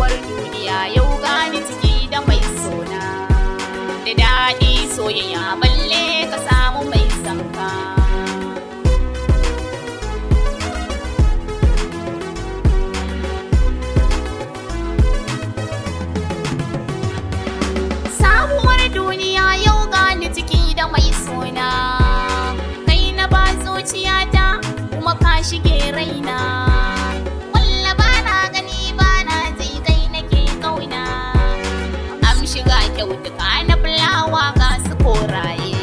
sabuwar duniya yau gani ciki da mai sona. Da daɗi soyayya balle ka samu mai sanka. Sabuwar duniya yau gani ciki da mai sona. Kai na ba zuciyata kuma ka shige raina. Shiga kyautuka na fulawa ga su koraye.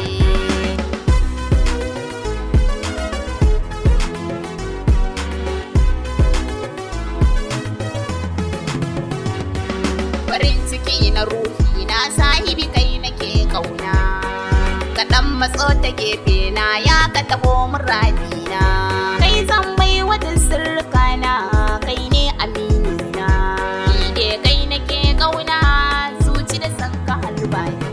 Farin ciki na ruhi na sahibi kai nake kauna. Kaɗan matso ta gefe na ya ka taɓo muradina. Kai zan bai wata sirrika na kai ne aminina. Ni dai kai nake kauna. Da sanka halbani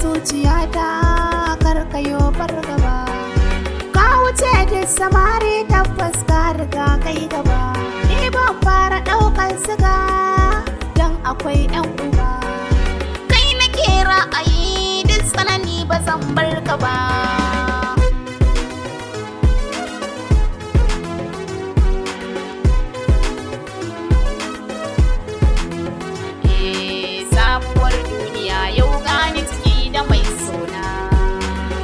zuciyata karkayo fargaba. Ka wuce da samari tabbas ka riga kai gaba. Ni ban fara ɗaukan siga don akwai ɗan uba. Kai nake ra'ayi duk tsanani ba zan bar ka ba. Sabuwar duniya yau gani ciki da mai sona.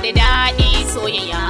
Da daɗi soyayya